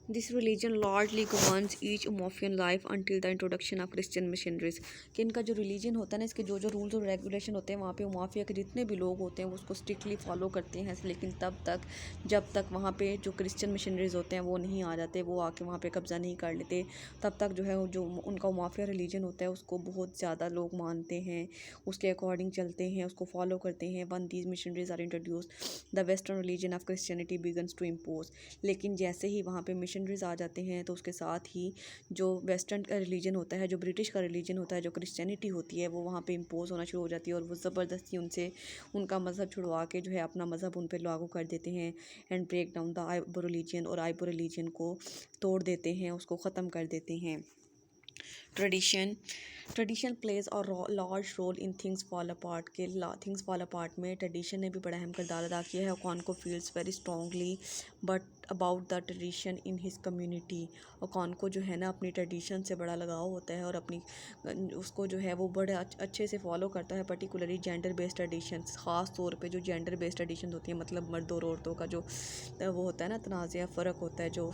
This religion largely governs each Umayyad life until the introduction of Christian missionaries। कि इनका जो religion होता है ना, इसके जो जो रूल्स और रेगुलेशन होते हैं वहाँ पे उमाफिया के जितने भी लोग होते हैं वो उसको स्ट्रिक्टली फॉलो करते हैं, लेकिन तब तक जब तक वहाँ पे जो क्रिश्चियन मिशनरीज होते हैं वो नहीं आ जाते, वो आके वहाँ पे कब्ज़ा नहीं कर लेते, तब तक जो है जो उनका उमाफिया रिलीजन होता है उसको बहुत ज़्यादा लोग मानते हैं, उसके अकॉर्डिंग चलते हैं, उसको फॉलो करते हैं। One these missionaries are introduced the western religion of Christianity begins to impose. लेकिन जैसे ही वहाँ पे मिशनरीज आ जाते हैं तो उसके साथ ही जो वेस्टर्न का रिलीजन होता है, जो ब्रिटिश का रिलीजन होता है, जो क्रिश्चियनिटी होती है, वो वहाँ पे इम्पोज होना शुरू हो जाती है और वो ज़बरदस्ती उनसे उनका मज़हब छुड़वा के जो है अपना मज़हब उन पर लागू कर देते हैं एंड ब्रेक डाउन द आइबो रिलीजन, और आइबो रिलीजन को तोड़ देते हैं, उसको ख़त्म कर देते हैं। Tradition tradition plays a large role in Things Fall Apart के थिंग्स फॉल अपार्ट में ट्रेडिशन ने भी बड़ा अहम किरदार अदा किया है। ओकॉन को feels very strongly but about the tradition in his community. Ocon को जो है ना अपनी ट्रेडिशन से बड़ा लगाव होता है और अपनी उसको जो है वो बड़े अच्छे से फॉलो करता है, पर्टिकुलरली जेंडर बेस्ड ट्रेडिशंस, ख़ास तौर पे जो जेंडर बेस्ड ट्रेडिशन होती है, मतलब मर्दों और औरतों का जो वो होता है ना तनाज़ा फ़र्क होता है, जो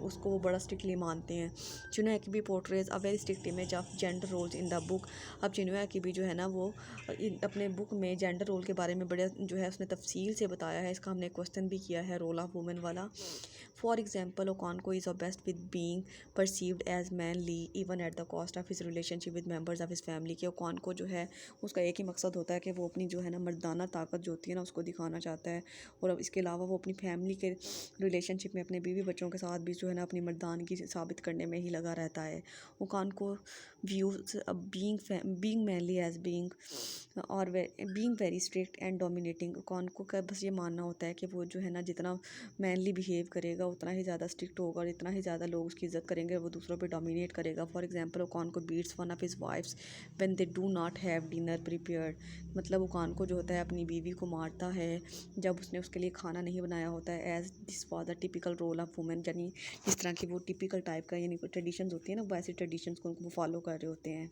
उसको वो बड़ा स्ट्रिक्टली मानते हैं। चिनुआ की भी portrays a very strict image of gender roles in the book. अब चिनुआ की भी जो है ना वो अपने बुक में जेंडर रोल के बारे में बड़े जो है उसने तफसील से बताया है। इसका हमने क्वेश्चन भी किया है रोल ऑफ वुमेन वाला। For example Okonkwo is best with being perceived as manly even at the cost of his relationship with members of his family. के ओकॉनको जो है उसका एक ही मकसद होता है कि वो अपनी जो है ना मर्दाना ताकत जो होती है ना उसको दिखाना चाहता है, और अब इसके अलावा वो अपनी फैमिली के रिलेशनशिप में अपने बीवी बच्चों के साथ भी जो है ना अपनी मर्दानगी साबित करने में ही लगा रहता है। Okonkwo views being manly as being और being very strict and dominating. Okonkwo का बस ये मानना होता है कि वो जो है ना जितना मैनली बिहेव करेगा उतना ही ज़्यादा स्ट्रिक्ट होगा और इतना ही ज़्यादा लोग उसकी इज्जत करेंगे, वो दूसरों पे डोमिनेट करेगा। For example Okonkwo beats one of his wives when they do not have dinner prepared. मतलब ओकॉनको जो होता है अपनी बीवी को मारता है जब उसने उसके लिए खाना नहीं बनाया होता है। As this for the typical role of women, यानी जिस तरह की वो टिपिकल टाइप का यानी ट्रेडिशंस होती है ना, वो ऐसी ट्रेडिशंस को वो फॉलो कर रहे होते हैं।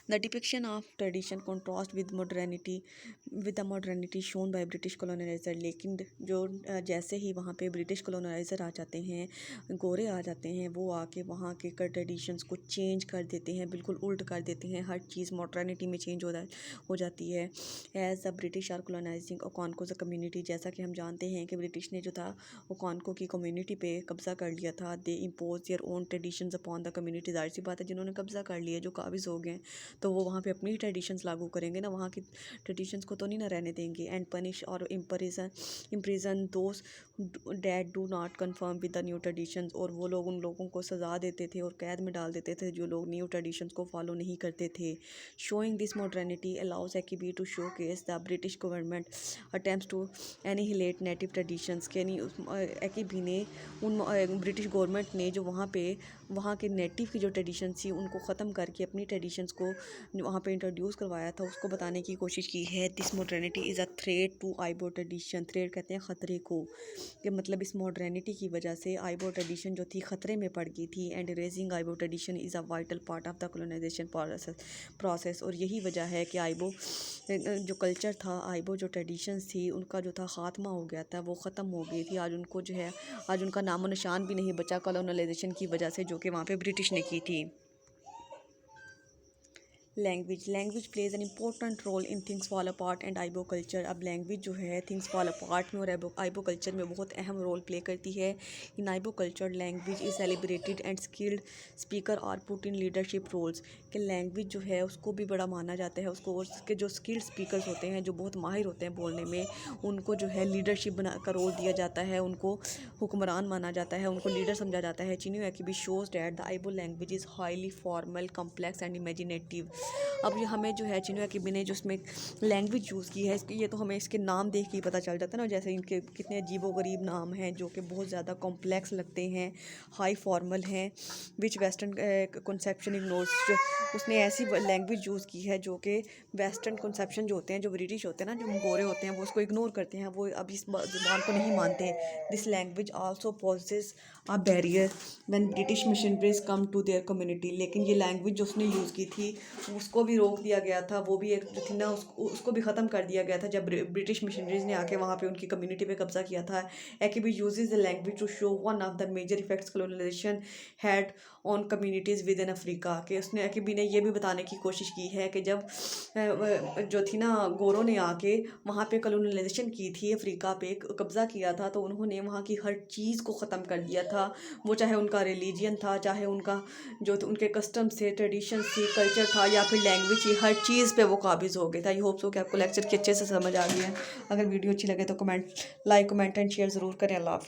The depiction of tradition contrast with the modernity shown by British colonizer। लेकिन जो जैसे ही वहाँ पे ब्रिटिश कॉलोनाइज़र आ जाते हैं, गोरे आ जाते हैं, वो आके वहाँ के ट्रेडिशंस को चेंज कर देते हैं, बिल्कुल उल्ट कर देते हैं, हर चीज़ मॉडर्निटी में चेंज हो जाती है। As the British are colonising Okonkwo the community. जैसा कि हम जानते हैं कि ब्रिटिश ने जो था ओकॉनको की कम्युनिटी पे कब्ज़ा कर लिया था। दे impose their own traditions upon the community. जाहिर सी बात है जिन्होंने कब्ज़ा कर लिया, जो काबिज़ हो गए, तो वो वहाँ पे अपनी ट्रेडिशंस लागू करेंगे ना, वहाँ की ट्रेडिशंस को तो नहीं ना रहने देंगे। एंड पनिश और imprison those that do not confirm with the new traditions. और वो लोग उन लोगों को सज़ा देते थे और कैद में डाल देते थे जो लोग न्यू ट्रेडिशंस को फॉलो नहीं करते थे। Showing this modernity allows Achebe to showcase the British government attempts to annihilate native traditions. के नहीं एक्बी ने उन ब्रिटिश गवर्नमेंट ने जो वहाँ के नेटिव की जो ट्रेडिशन थी उनको ख़त्म करके अपनी ट्रेडिशंस को वहाँ पे इंट्रोड्यूस करवाया था, उसको बताने की कोशिश की है। This modernity is a threat to Igbo tradition. Threat कहते हैं ख़तरे को, कि मतलब इस मॉडर्निटी की वजह से आइबो ट्रेडिशन जो थी ख़तरे में पड़ गई थी। And raising Igbo tradition is a vital part of the colonisation process. और यही वजह है कि आइबो जो कल्चर था, आइबो जो ट्रेडिशंस थी उनका जो था ख़ात्मा हो गया था, वो ख़त्म हो गई थी। आज उनको जो है आज उनका नामो निशान भी नहीं बचा कॉलोनाइजेशन की वजह से, जो कि वहाँ पे ब्रिटिश ने की थी। Language plays an important role in Things Fall Apart and Igbo culture. अब लैंग्वेज जो है थिंग्स फॉल अपार्ट में और आइबो कल्चर में बहुत अहम रोल प्ले करती है। In Igbo culture language is celebrated and skilled speaker are put in leadership roles. कि लैंग्वेज जो है उसको भी बड़ा माना जाता है, उसको उसके जो स्किल्ड स्पीकर्स होते हैं, जो बहुत माहिर होते हैं बोलने में, उनको जो है लीडरशिप बना का रोल दिया जाता है, उनको हुक्मरान माना जाता है, उनको लीडर समझा जाता है। चिन्यू एक्बी शोज डैट द आइबो language is highly formal complex and imaginative. अब ये हमें जो है चिन्यू एक्बी ने जो इसमें लैंग्वेज यूज़ की है ये तो हमें इसके नाम देख के ही पता चल जाता है ना, जैसे इनके कितने अजीबोगरीब नाम हैं जो कि बहुत ज़्यादा कॉम्प्लेक्स लगते हैं, हाई फॉर्मल हैं, विच वेस्टर्न कंसेप्शन इग्नोर्स। उसने ऐसी लैंग्वेज यूज़ की है जो कि वेस्टर्न कंसेप्शन जो होते हैं, जो ब्रिटिश होते हैं ना, जो गोरे होते हैं, वो उसको इग्नोर करते हैं, वो अब इस जुबान को नहीं मानते। This language also poses a barrier when British missionaries come to their community. लेकिन ये लैंग्वेज जो उसने यूज़ की थी उसको भी रोक दिया गया था, वो भी एक जो थी ना उसको भी ख़त्म कर दिया गया था जब ब्रिटिश मिशनरीज ने आके वहाँ पे उनकी कम्युनिटी पे कब्जा किया था। AKB uses the language to show one of the major effects colonization had on communities within Africa, कि उसने AKB ने ये भी बताने की कोशिश की है कि जब जो थी ना गोरों ने आके वहाँ पे कॉलोनाइजेशन की थी, अफ्रीका पे कब्ज़ा किया था, तो उन्होंने वहाँ की हर चीज़ को ख़त्म कर दिया था। वो चाहे उनका रिलीजियन था, चाहे उनका जो उनके कस्टम्स थे, ट्रेडिशंस थी, कल्चर था, या फिर लैंग्वेज थी, हर चीज़ पे वो काबिज़ हो गए था। आई होप सो कि आपको लेक्चर की अच्छे से समझ आ गई है। अगर वीडियो अच्छी लगे तो लाइक कमेंट एंड शेयर ज़रूर करें। अल्लाह हाफ़िज़।